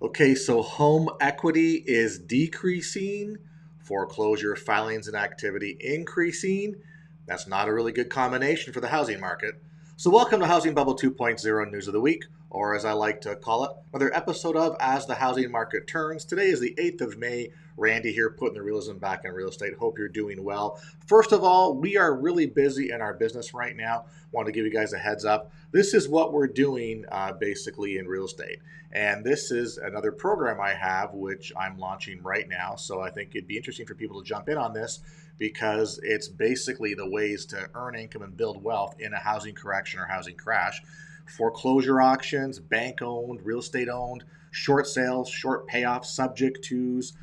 Okay, so home equity is decreasing, foreclosure filings and activity increasing. That's not a really good combination for the housing market. So, welcome to Housing Bubble 2.0 News of the Week, or as I like to call it, another episode of As the Housing Market Turns. Today is the 8th of May. Randy here, putting the realism back in real estate. Hope you're doing well. First of all, we are really busy in our business right now. Want to give you guys a heads up. This is what we're doing basically in real estate. And this is another program I have, which I'm launching right now. So I think it'd be interesting for people to jump in on this because it's basically the ways to earn income and build wealth in a housing correction or housing crash. Foreclosure auctions, bank owned, real estate owned, short sales, short payoffs, subject tos,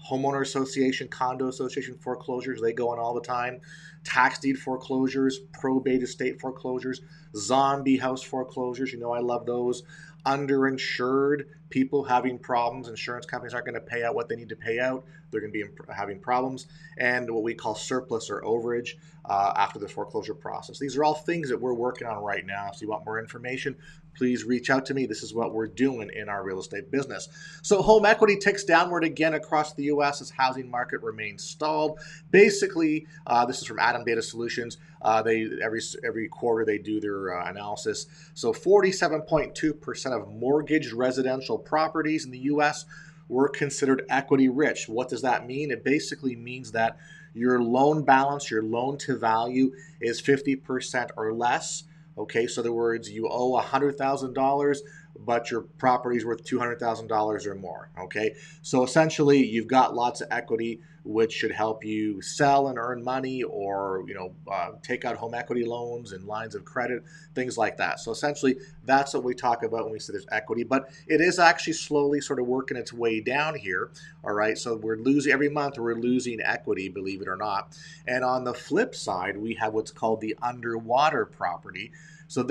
homeowner association, condo association foreclosures, they go on all the time. Tax deed foreclosures, probate estate foreclosures, zombie house foreclosures. You know, I love those. Underinsured people having problems. Insurance companies aren't going to pay out what they need to pay out. They're going to be having problems. And what we call surplus or overage after the foreclosure process. These are all things that we're working on right now. So, you want more information? Please reach out to me. This is what we're doing in our real estate business. So home equity ticks downward again across the U.S. as housing market remains stalled. Basically, this is from Adam Data Solutions. They every quarter they do their analysis. So 47.2% of mortgaged residential properties in the U.S. were considered equity rich. What does that mean? It basically means that your loan balance, your loan to value is 50% or less. Okay, so in other words, you owe $100,000, but your property is worth $200,000 or more. Okay, so essentially, you've got lots of equity, which should help you sell and earn money, or take out home equity loans and lines of credit, things like that. So essentially, that's what we talk about when we say there's equity. But it is actually slowly sort of working its way down here. All right, so we're losing every month. We're losing equity, believe it or not. And on the flip side, we have what's called the underwater property. So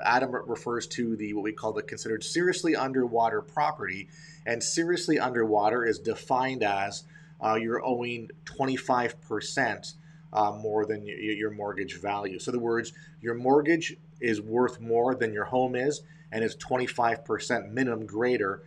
Adam refers to the what we call the considered seriously underwater property, and seriously underwater is defined as you're owing 25% more than your mortgage value. So in other words, your mortgage is worth more than your home is, and is 25% minimum greater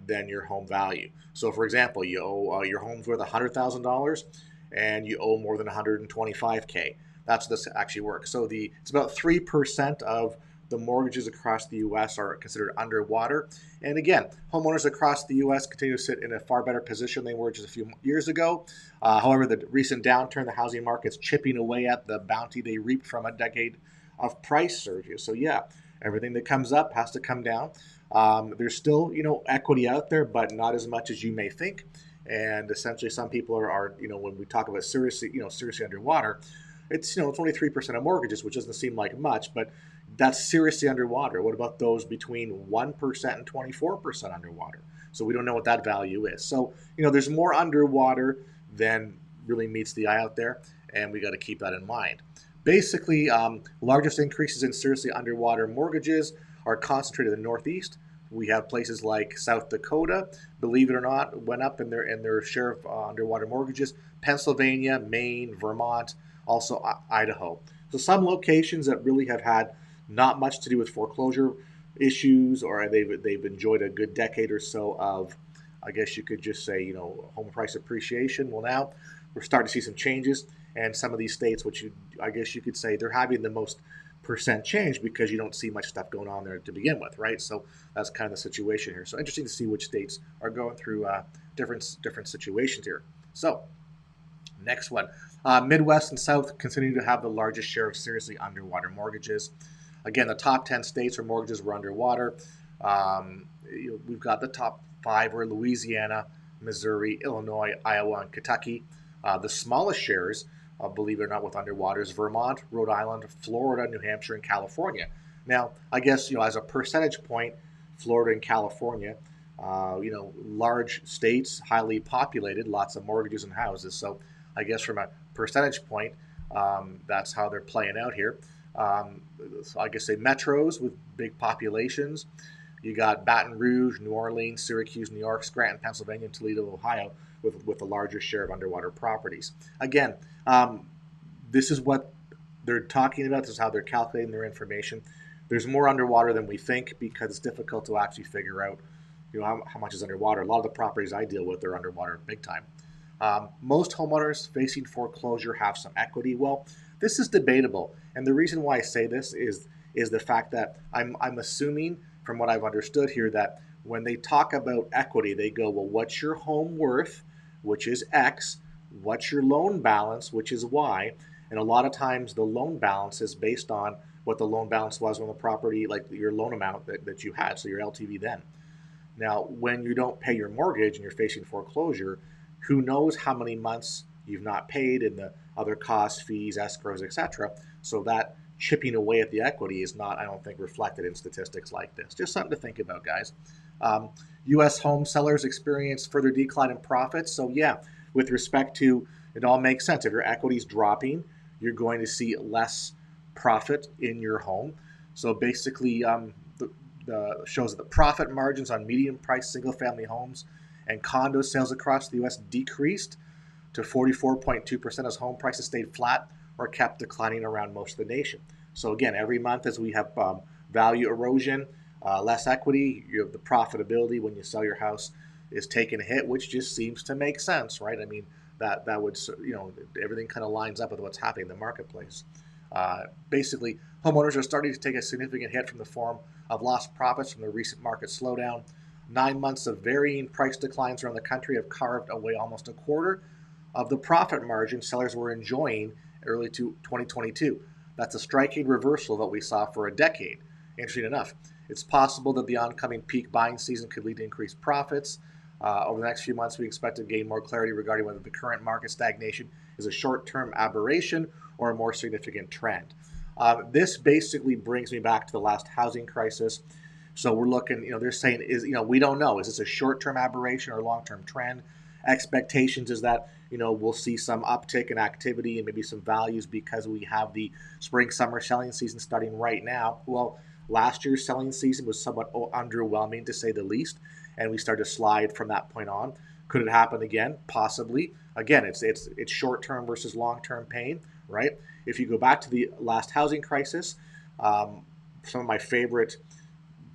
than your home value. So for example, you owe your home's worth $100,000 and you owe more than 125K. That's how this actually works. So it's about 3% of the mortgages across the U.S. are considered underwater. And again, homeowners across the U.S. continue to sit in a far better position than they were just a few years ago. However, the recent downturn, the housing market's chipping away at the bounty they reaped from a decade of price surges. So yeah, everything that comes up has to come down. There's still, equity out there, but not as much as you may think. And essentially, some people are when we talk about seriously underwater, it's only 3% of mortgages, which doesn't seem like much, but that's seriously underwater. What about those between 1% and 24% underwater? So we don't know what that value is. So there's more underwater than really meets the eye out there, and we got to keep that in mind. Basically, largest increases in seriously underwater mortgages are concentrated in the Northeast. We have places like South Dakota, believe it or not, went up in their share of underwater mortgages. Pennsylvania, Maine, Vermont, also Idaho. So some locations that really have had not much to do with foreclosure issues, or they've enjoyed a good decade or so of, I guess you could just say, home price appreciation. Well, now we're starting to see some changes, and some of these states, I guess you could say, they're having the most percent change because you don't see much stuff going on there to begin with, right? So that's kind of the situation here. So interesting to see which states are going through different situations here. So next one, Midwest and South continue to have the largest share of seriously underwater mortgages. Again, the top 10 states where mortgages were underwater. We've got the top 5 were Louisiana, Missouri, Illinois, Iowa, and Kentucky. The smallest shares, believe it or not, with underwater is Vermont, Rhode Island, Florida, New Hampshire, and California. Now, I guess, as a percentage point, Florida and California, large states, highly populated, lots of mortgages and houses. So I guess from a percentage point, that's how they're playing out here. So I guess say metros with big populations. You got Baton Rouge, New Orleans, Syracuse, New York, Scranton, Pennsylvania, and Toledo, Ohio, with a larger share of underwater properties. Again, this is what they're talking about. This is how they're calculating their information. There's more underwater than we think because it's difficult to actually figure out, how much is underwater. A lot of the properties I deal with are underwater big time. Most homeowners facing foreclosure have some equity. Well, this is debatable, and the reason why I say this is the fact that I'm assuming from what I've understood here that when they talk about equity, they go, well, what's your home worth, which is X, what's your loan balance, which is Y, and a lot of times the loan balance is based on what the loan balance was when the property, like your loan amount that you had, so your LTV then. Now, when you don't pay your mortgage and you're facing foreclosure, who knows how many months you've not paid and the other costs, fees, escrows, etc. So that chipping away at the equity is not, I don't think, reflected in statistics like this. Just something to think about, guys. U.S. home sellers experience further decline in profits. So yeah, with respect to, it all makes sense. If your equity is dropping, you're going to see less profit in your home. So basically, shows that the profit margins on medium-priced single-family homes and condo sales across the U.S. decreased to 44.2% as home prices stayed flat or kept declining around most of the nation. So again, every month as we have value erosion, less equity, you have the profitability when you sell your house is taking a hit, which just seems to make sense, right? I mean, that would, everything kind of lines up with what's happening in the marketplace. Basically, homeowners are starting to take a significant hit from the form of lost profits from the recent market slowdown. 9 months of varying price declines around the country have carved away almost a quarter of the profit margin sellers were enjoying early to 2022. That's a striking reversal of what we saw for a decade. Interesting enough, it's possible that the oncoming peak buying season could lead to increased profits. Over the next few months, we expect to gain more clarity regarding whether the current market stagnation is a short-term aberration or a more significant trend. This basically brings me back to the last housing crisis. So we're looking, they're saying we don't know. Is this a short-term aberration or long-term trend? Expectations is that, we'll see some uptick in activity and maybe some values because we have the spring-summer selling season starting right now. Well, last year's selling season was somewhat underwhelming to say the least, and we started to slide from that point on. Could it happen again? Possibly. Again, it's short-term versus long-term pain, right? If you go back to the last housing crisis, some of my favorite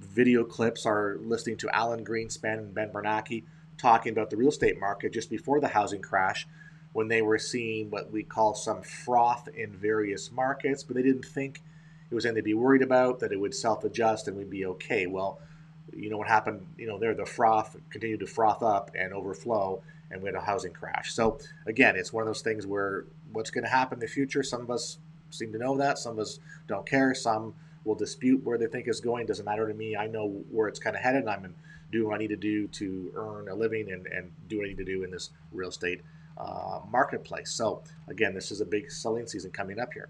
video clips are listening to Alan Greenspan and Ben Bernanke talking about the real estate market just before the housing crash, when they were seeing what we call some froth in various markets, but they didn't think it was anything to be worried about, that it would self-adjust and we'd be okay. Well, what happened, the froth continued to froth up and overflow, and we had a housing crash. So again, it's one of those things where what's going to happen in the future, some of us seem to know that, some of us don't care, some will dispute where they think it's going. Doesn't matter to me. I know where it's kind of headed, and I'm doing what I need to do to earn a living and do what I need to do in this real estate marketplace. So again, this is a big selling season coming up here.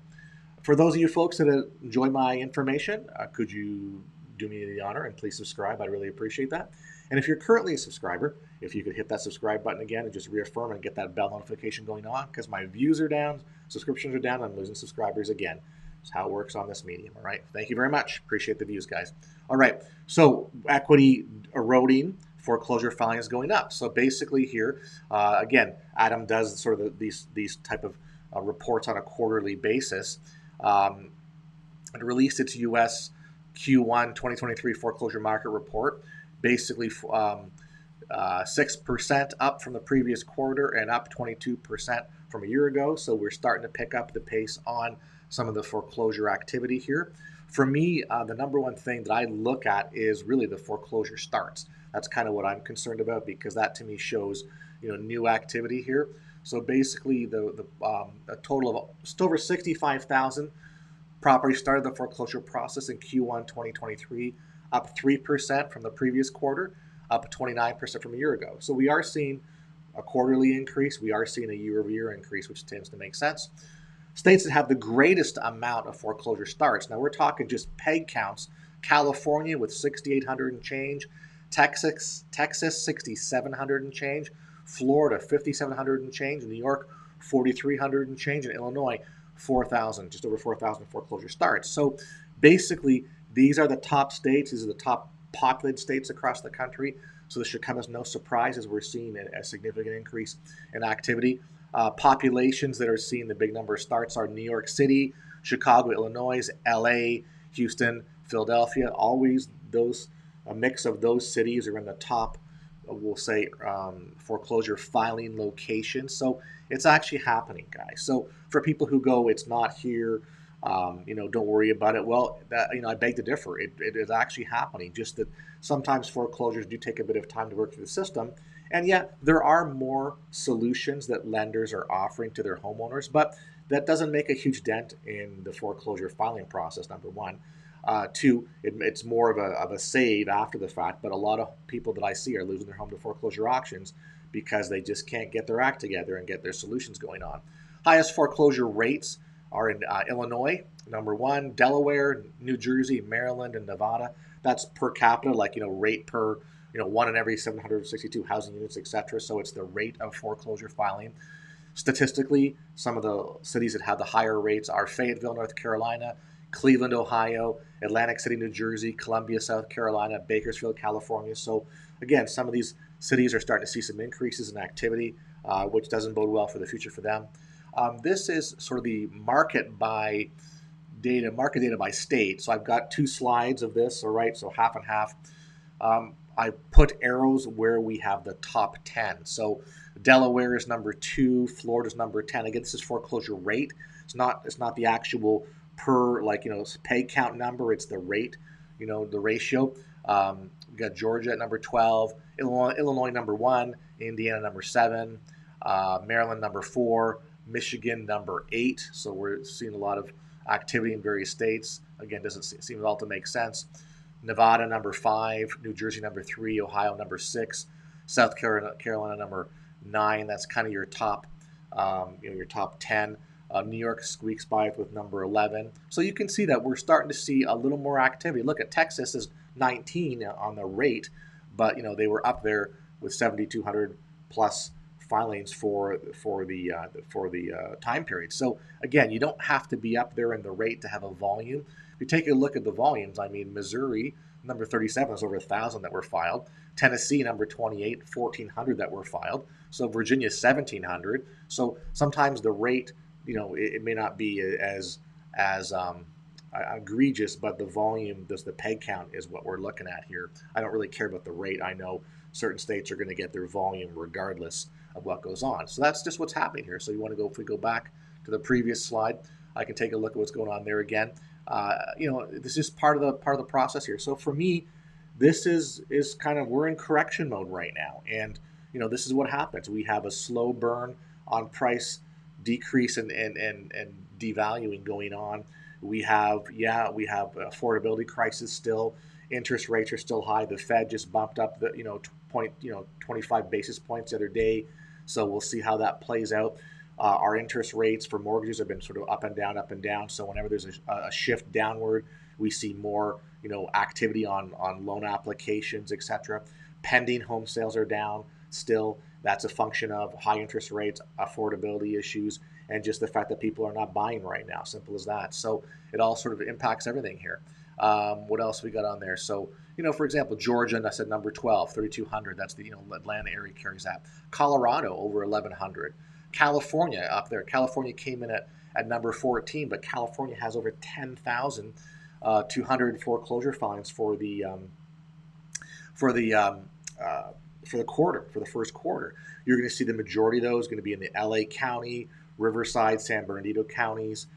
For those of you folks that enjoy my information, could you do me the honor and please subscribe? I'd really appreciate that. And if you're currently a subscriber, if you could hit that subscribe button again and just reaffirm and get that bell notification going on, because my views are down, subscriptions are down, I'm losing subscribers again. That's how it works on this medium. All right. Thank you very much. Appreciate the views, guys. All right. So equity eroding, foreclosure filings going up. So basically here, again, Adam does sort of these type of reports on a quarterly basis. It released its U.S. Q1 2023 foreclosure market report, basically 6% up from the previous quarter and up 22% from a year ago. So we're starting to pick up the pace on some of the foreclosure activity here. For me, the number one thing that I look at is really the foreclosure starts. That's kind of what I'm concerned about, because that to me shows, new activity here. So basically, a total of just over 65,000 properties started the foreclosure process in Q1 2023, up 3% from the previous quarter, up 29% from a year ago. So we are seeing a quarterly increase. We are seeing a year-over-year increase, which tends to make sense. States that have the greatest amount of foreclosure starts, now we're talking just peg counts, California with 6,800 and change, Texas 6,700 and change, Florida 5,700 and change, New York 4,300 and change, and Illinois 4,000, just over 4,000 foreclosure starts. So basically, these are the top states. These are the top populated states across the country. So this should come as no surprise as we're seeing a significant increase in activity. Populations that are seeing the big number of starts are New York City, Chicago, Illinois, LA, Houston, Philadelphia. Always those a mix of those cities are in the top, we'll say, foreclosure filing locations. So it's actually happening, guys. So for people who go, it's not here, don't worry about it. Well, I beg to differ. It is actually happening. Just that sometimes foreclosures do take a bit of time to work through the system. And yet there are more solutions that lenders are offering to their homeowners, but that doesn't make a huge dent in the foreclosure filing process, number one. Two, it's more of a save after the fact, but a lot of people that I see are losing their home to foreclosure auctions because they just can't get their act together and get their solutions going on. Highest foreclosure rates are in Illinois, number one, Delaware, New Jersey, Maryland, and Nevada. That's per capita, like, rate per, one in every 762 housing units, etc. So it's the rate of foreclosure filing. Statistically, some of the cities that have the higher rates are Fayetteville, North Carolina, Cleveland, Ohio, Atlantic City, New Jersey, Columbia, South Carolina, Bakersfield, California. So again, some of these cities are starting to see some increases in activity, which doesn't bode well for the future for them. This is sort of the market data by state. So I've got two slides of this, all right, so half and half. I put arrows where we have the top 10. So Delaware is number 2, Florida is number 10. Again, this is foreclosure rate. It's not the actual per pay count number. It's the rate, the ratio. We got Georgia at number 12, Illinois number 1, Indiana number 7, Maryland number 4, Michigan number 8. So we're seeing a lot of activity in various states. Again, doesn't seem at all to make sense. Nevada number 5, New Jersey number 3, Ohio number 6, South Carolina number 9. That's kind of your top, your top 10. New York squeaks by with number 11. So you can see that we're starting to see a little more activity. Look at Texas is 19 on the rate, but they were up there with 7,200 plus filings for the time period. So again, you don't have to be up there in the rate to have a volume. If you take a look at the volumes, I mean, Missouri number 37 is over 1,000 that were filed. Tennessee number 28, 1,400 that were filed. So Virginia 1,700. So sometimes the rate, it may not be as egregious, but the volume, the peg count is what we're looking at here. I don't really care about the rate. I know certain states are going to get their volume regardless of what goes on. So that's just what's happening here. So if we go back to the previous slide, I can take a look at what's going on there again. This is part of the process here. So for me, this is kind of, we're in correction mode right now, and this is what happens. We have a slow burn on price decrease and devaluing going on. We have affordability crisis still. Interest rates are still high. The Fed just bumped up the 25 basis points the other day. So we'll see how that plays out. Our interest rates for mortgages have been sort of up and down, up and down. So whenever there's a shift downward, we see more activity on loan applications, etc. Pending home sales are down still. That's a function of high interest rates, affordability issues, and just the fact that people are not buying right now. Simple as that. So it all sort of impacts everything here. What else we got on there? So, for example, Georgia, and I said number 12, 3,200. That's the Atlanta area carries that. Colorado over 1,100. California up there. California came in at number 14, but California has over 10,200 foreclosure filings for the quarter, for the first quarter. You're going to see the majority of those going to be in the LA County, Riverside, San Bernardino counties.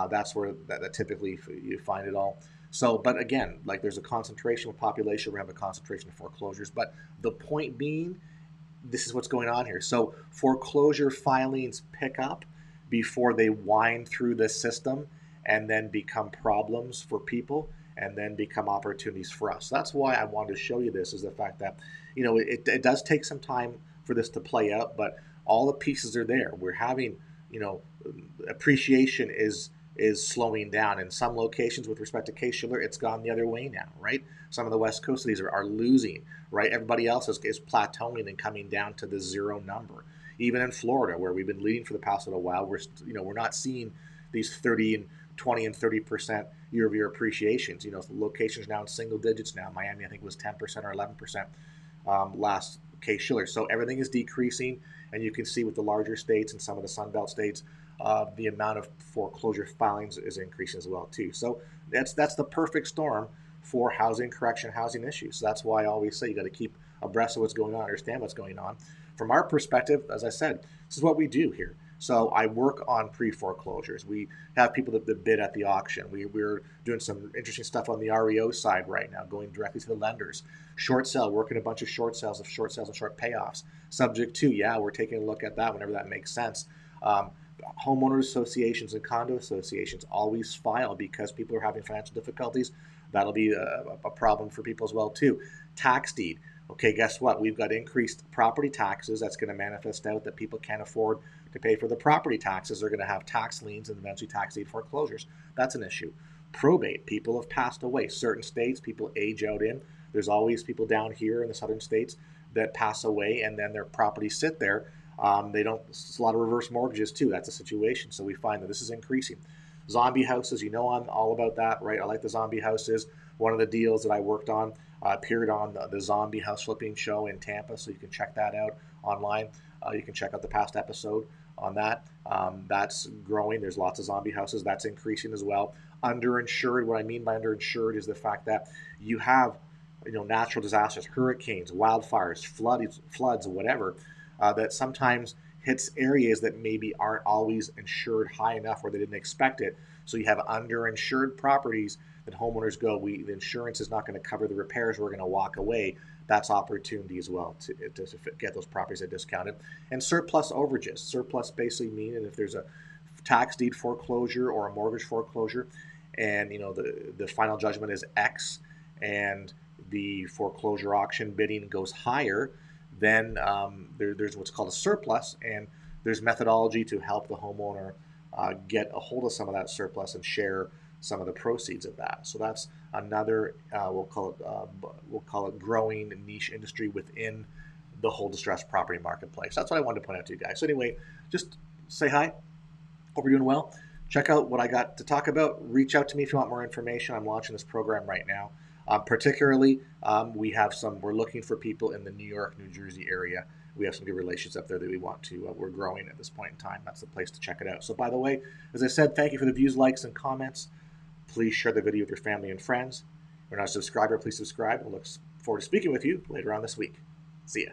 That's where that typically you find it all. So, but again, like there's a concentration of population, we have a concentration of foreclosures. But the point being, this is what's going on here. So foreclosure filings pick up before they wind through the system and then become problems for people and then become opportunities for us. So that's why I wanted to show you this, is the fact that, it does take some time for this to play out, but all the pieces are there. We're having, appreciation is slowing down. In some locations with respect to case-shiller, it's gone the other way now, right? Some of the West Coast cities are losing, right? Everybody else is plateauing and coming down to the zero number. Even in Florida, where we've been leading for the past little while, we're not seeing these 30 and 20 and 30% year-over-year appreciations. Locations now in single digits now. Miami, I think, was 10% or 11% last case-shiller. So everything is decreasing, and you can see with the larger states and some of the Sun Belt states, the amount of foreclosure filings is increasing as well too. So that's the perfect storm for housing correction, housing issues. So that's why I always say you got to keep abreast of what's going on, understand what's going on. From our perspective, as I said, this is what we do here. So I work on pre-foreclosures. We have people that bid at the auction. We're doing some interesting stuff on the REO side right now, going directly to the lenders. Short sale, working a bunch of short sales and short payoffs. Subject to, yeah, we're taking a look at that whenever that makes sense. Homeowners associations and condo associations always file because people are having financial difficulties. That'll be a problem for people as well too. Tax deed. Okay, guess what? We've got increased property taxes. That's going to manifest out that people can't afford to pay for the property taxes. They're going to have tax liens and eventually tax deed foreclosures. That's an issue. Probate. People have passed away. Certain states, people age out in. There's always people down here in the southern states that pass away and then their properties sit there. They don't. It's a lot of reverse mortgages too. That's a situation. So we find that this is increasing. Zombie houses, you know, I'm all about that, right? I like the zombie houses. One of the deals that I worked on appeared on the zombie house flipping show in Tampa, so you can check that out online. You can check out the past episode on that. That's growing. There's lots of zombie houses. That's increasing as well. Underinsured. What I mean by underinsured is the fact that you have, you know, natural disasters, hurricanes, wildfires, floods, whatever, that sometimes hits areas that maybe aren't always insured high enough or they didn't expect it. So you have underinsured properties that homeowners go, the insurance is not going to cover the repairs, we're going to walk away. That's opportunity as well to get those properties at discounted. And surplus overages. Surplus basically meaning if there's a tax deed foreclosure or a mortgage foreclosure and, you know, the final judgment is X and the foreclosure auction bidding goes higher, then there's what's called a surplus, and there's methodology to help the homeowner get a hold of some of that surplus and share some of the proceeds of that. So that's another we'll call it growing niche industry within the whole distressed property marketplace. That's what I wanted to point out to you guys. So anyway, just say hi. Hope you're doing well. Check out what I got to talk about. Reach out to me if you want more information. I'm launching this program right now. Particularly, we're looking for people in the New York, New Jersey area. We have some good relations up there that we want to, we're growing at this point in time. That's the place to check it out. So by the way, as I said, thank you for the views, likes, and comments. Please share the video with your family and friends. If you're not a subscriber, please subscribe. I look forward to speaking with you later on this week. See ya.